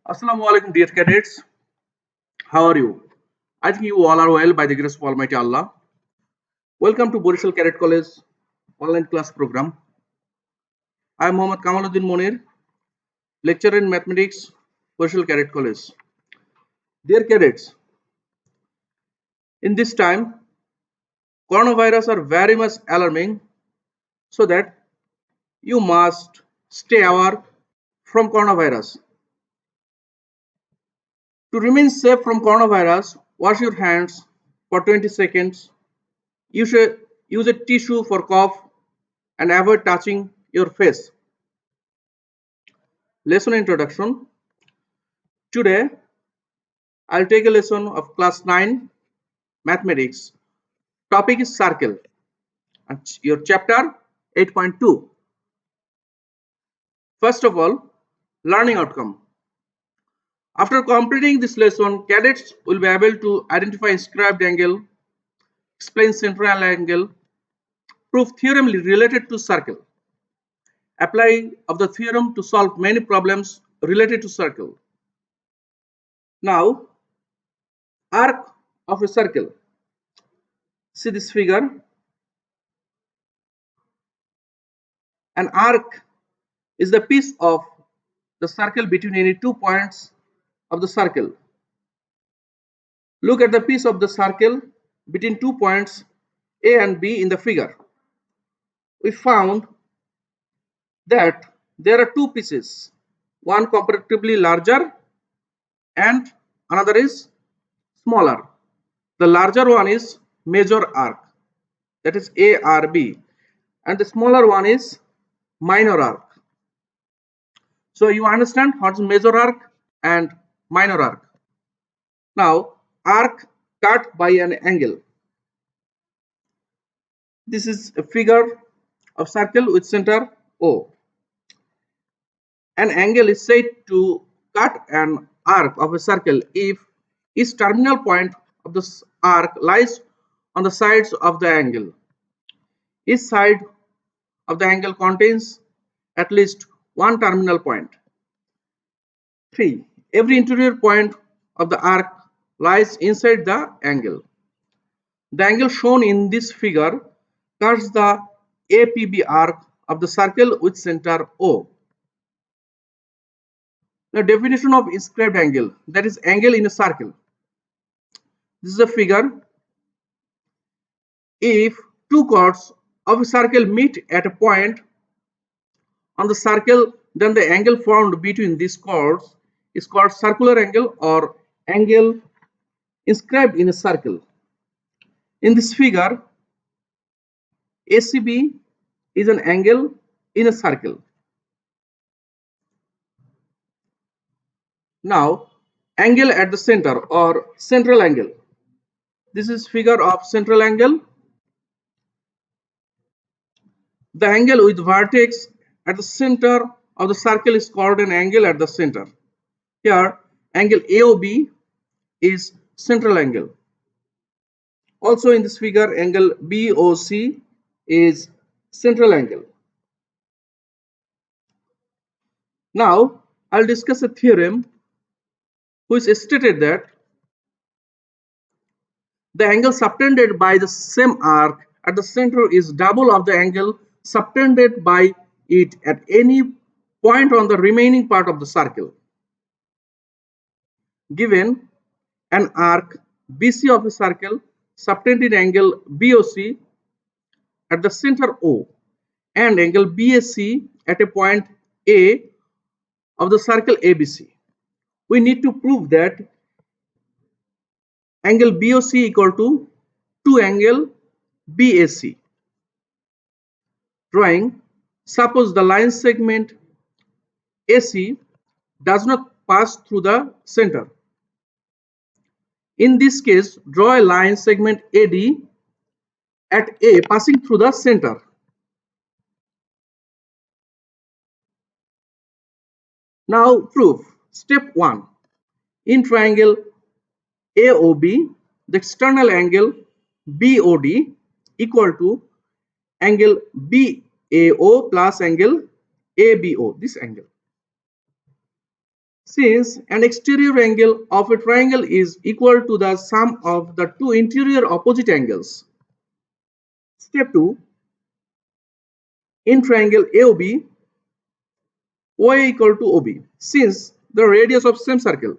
Assalamu alaikum, dear cadets. How are you? I think you all are well by the grace of Almighty Allah. Welcome to Borishal Cadet College online class program. I am Mohammad Kamaluddin Monir, lecturer in mathematics, Borishal Cadet College. Dear cadets, in this time, coronavirus are very much alarming, so that you must stay away from coronavirus. To remain safe from coronavirus, wash your hands for 20 seconds. You should use a tissue for cough and avoid touching your face. Lesson introduction. Today, I'll take a lesson of class 9 mathematics. Topic is circle. And your chapter 8.2. First of all, learning outcome. After completing this lesson, cadets will be able to identify inscribed angle, explain central angle, prove theorem related to circle, apply of the theorem to solve many problems related to circle. Now, arc of a circle. See this figure. An arc is the piece of the circle between any 2 points of the circle. Look at the piece of the circle between 2 points A and B in the figure. We found that there are two pieces, one comparatively larger and another is smaller. The larger one is major arc, that is ARB, and the smaller one is minor arc. So you understand what's major arc and minor arc. Now, arc cut by an angle. This is a figure of circle with center O. An angle is said to cut an arc of a circle if its terminal point of the arc lies on the sides of the angle. Each side of the angle contains at least one terminal point. 3. Every interior point of the arc lies inside the angle. The angle shown in this figure cuts the APB arc of the circle with center O. The definition of inscribed angle, that is angle in a circle. This is a figure. If two chords of a circle meet at a point on the circle, then the angle formed between these chords is called circular angle or angle inscribed in a circle. In this figure, ACB is an angle in a circle. Now, angle at the center or central angle. This is figure of central angle. The angle with vertex at the center of the circle is called an angle at the center. Here, angle AOB is central angle. Also in this figure, angle BOC is central angle. Now, I'll discuss a theorem which stated that the angle subtended by the same arc at the center is double of the angle subtended by it at any point on the remaining part of the circle. Given an arc BC of a circle subtended angle BOC at the center O and angle BAC at a point A of the circle ABC. We need to prove that angle BOC equal to 2 angle BAC. Drawing, suppose the line segment AC does not pass through the center. In this case, draw a line segment AD at A passing through the center. Now proof. Step 1. In triangle AOB, the external angle BOD equal to angle BAO plus angle ABO, this angle. Since an exterior angle of a triangle is equal to the sum of the two interior opposite angles. Step 2. In triangle AOB, OA equal to OB, since the radius of same circle.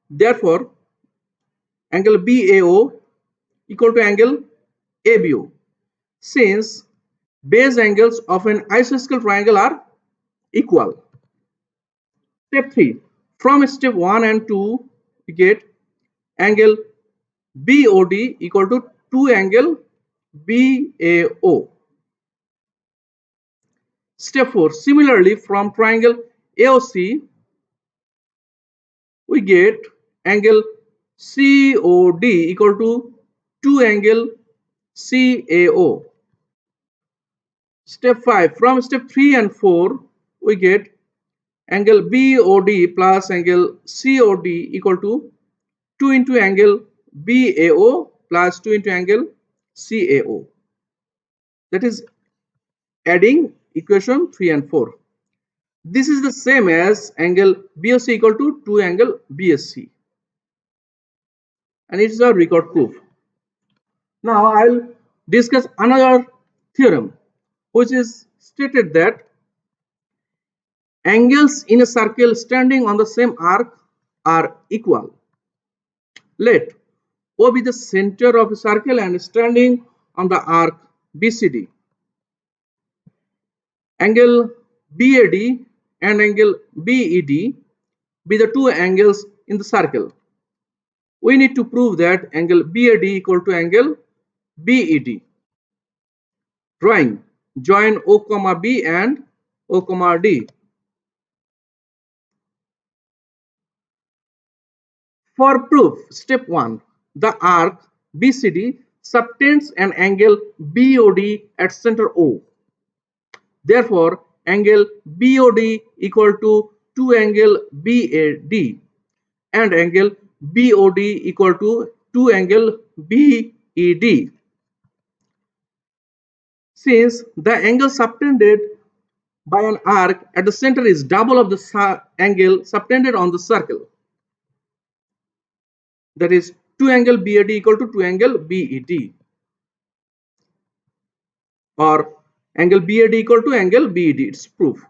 Therefore, angle BAO equal to angle ABO, since base angles of an isosceles triangle are equal. Step 3. From step 1 and 2, we get angle BOD equal to 2 angle BAO. Step 4. Similarly, from triangle AOC, we get angle COD equal to 2 angle CAO. Step 5. From step 3 and 4, we get angle BOD plus angle COD equal to 2 into angle BAO plus 2 into angle CAO. That is adding equation 3 and 4. This is the same as angle BOC equal to 2 angle BSC. And it is a record proof. Now I'll discuss another theorem which is stated that angles in a circle standing on the same arc are equal. Let O be the center of a circle and standing on the arc BCD. Angle BAD and angle BED be the two angles in the circle. We need to prove that angle BAD equal to angle BED. Drawing, join O, B and O, D. For proof, step 1. The arc BCD subtends an angle BOD at center O. Therefore, angle BOD equal to 2 angle BAD and angle BOD equal to 2 angle BED. Since the angle subtended by an arc at the center is double of the angle subtended on the circle, that is 2 angle BAD equal to 2 angle BED, or angle BAD equal to angle BED. It's proof.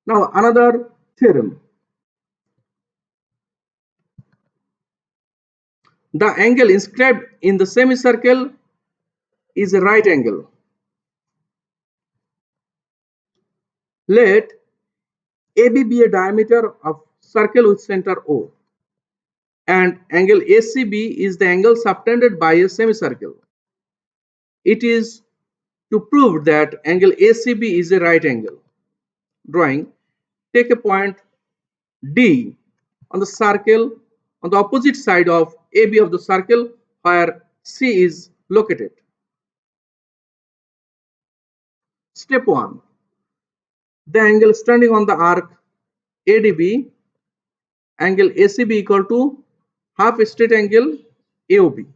Now another theorem. The angle inscribed in the semicircle is a right angle. Let AB be a diameter of circle with center O, and angle ACB is the angle subtended by a semicircle. It is to prove that angle ACB is a right angle. Drawing, take a point D on the circle on the opposite side of AB of the circle where C is located. Step 1. The angle standing on the arc ADB, angle ACB equal to half straight angle AOB.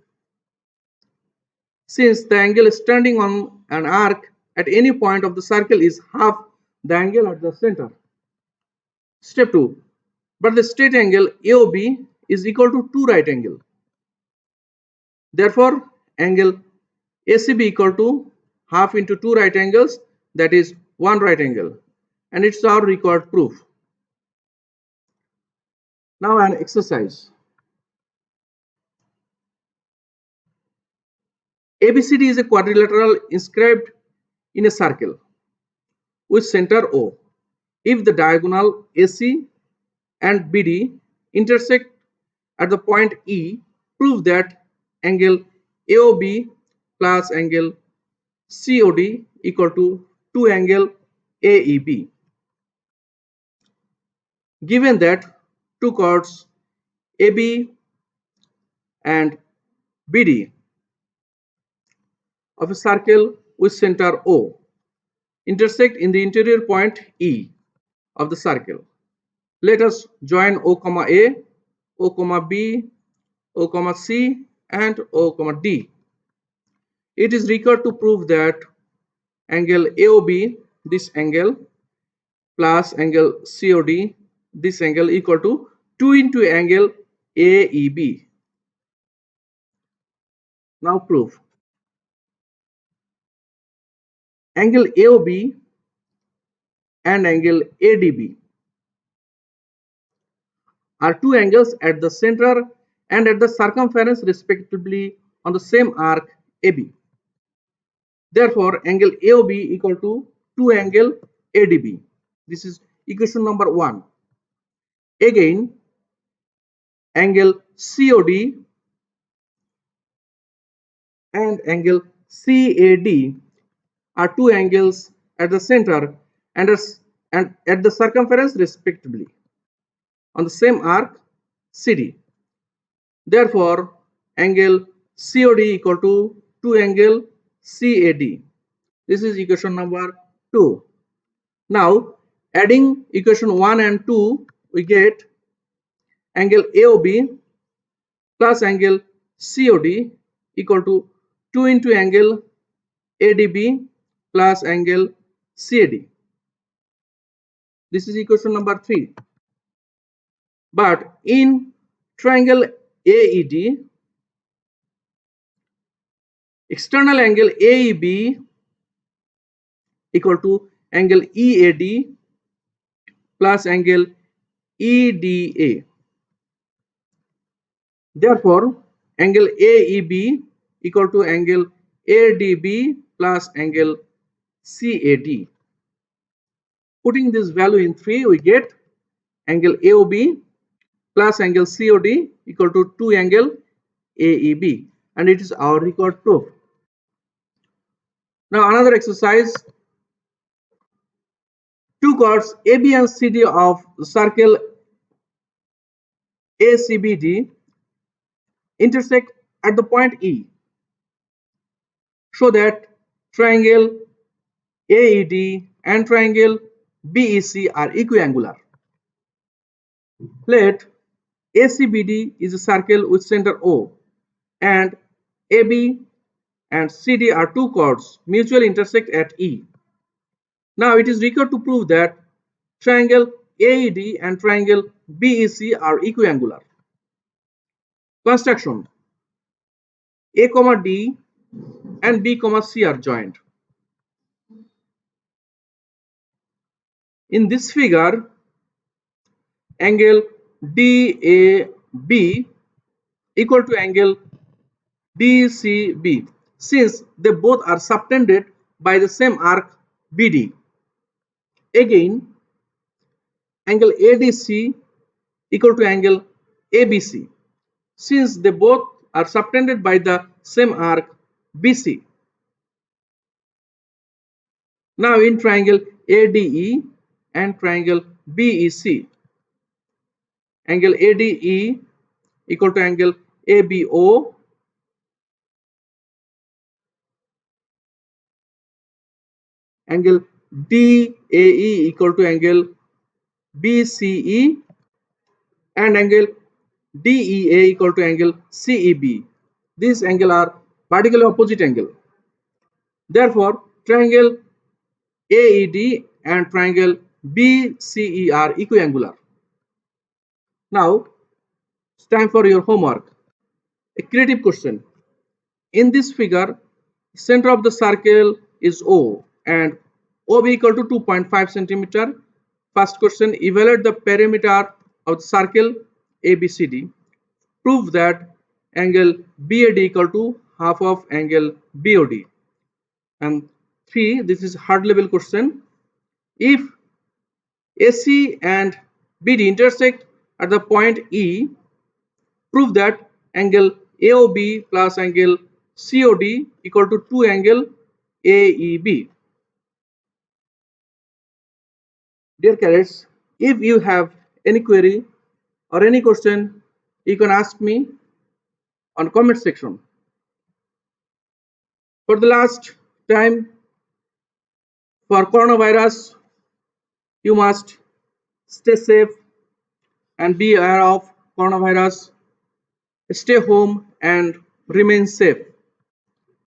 Since the angle standing on an arc at any point of the circle is half the angle at the center. Step 2. But the straight angle AOB is equal to 2 right angle. Therefore, angle ACB equal to half into 2 right angles, that is 1 right angle, and it's our required proof. Now an exercise. ABCD is a quadrilateral inscribed in a circle with center O. If the diagonal AC and BD intersect at the point E, prove that angle AOB plus angle COD equal to 2 angle AEB. Given that two chords AB and BD of a circle with center O intersect in the interior point E of the circle, let us join O, A, O, B, O, C and O, D. It is required to prove that angle AOB, this angle, plus angle COD, this angle equal to 2 into angle AEB. Now prove. Angle AOB and angle ADB are two angles at the center and at the circumference respectively on the same arc AB. Therefore, angle AOB equal to 2 angle ADB. This is equation number 1. Again, angle COD and angle CAD are two angles at the center and at the circumference respectively on the same arc CD. Therefore, angle COD equal to 2 angle CAD. This is equation number 2. Now, adding equation 1 and 2, we get angle AOB plus angle COD equal to 2 into angle ADB plus angle CAD. This is equation number 3. But in triangle AED, external angle AEB equal to angle EAD plus angle EDA. Therefore, angle AEB equal to angle ADB plus angle CAD. Putting this value in 3, we get angle AOB plus angle COD equal to 2 angle AEB, and it is our required proof. Now another exercise. Two chords AB and CD of the circle ACBD intersect at the point E. Show that triangle AED and triangle BEC are equiangular. Let ACBD is a circle with center O, and AB and CD are two chords mutually intersect at E. Now it is required to prove that triangle AED and triangle BEC are equiangular. Construction. A, D and B, C are joined. In this figure, angle DAB equal to angle DCB, since they both are subtended by the same arc BD. Again, angle ADC equal to angle ABC, since they both are subtended by the same arc BC. Now in triangle ADE and triangle BEC, angle ADE equal to angle ABO, angle DAE equal to angle BCE, and angle DEA equal to angle CEB. These angles are vertically opposite angle. Therefore, triangle AED and triangle BCE are equiangular. Now, it's time for your homework. A creative question. In this figure, center of the circle is O and OB equal to 2.5 centimeter. First question, evaluate the perimeter of the circle ABCD. Prove that angle BAD equal to half of angle BOD. And 3, this is hard level question. If AC and BD intersect at the point E, prove that angle AOB plus angle COD equal to 2 angle AEB. Dear cadets, if you have any query or any question, you can ask me on comment section. For the last time, for coronavirus, you must stay safe and be aware of coronavirus. Stay home and remain safe.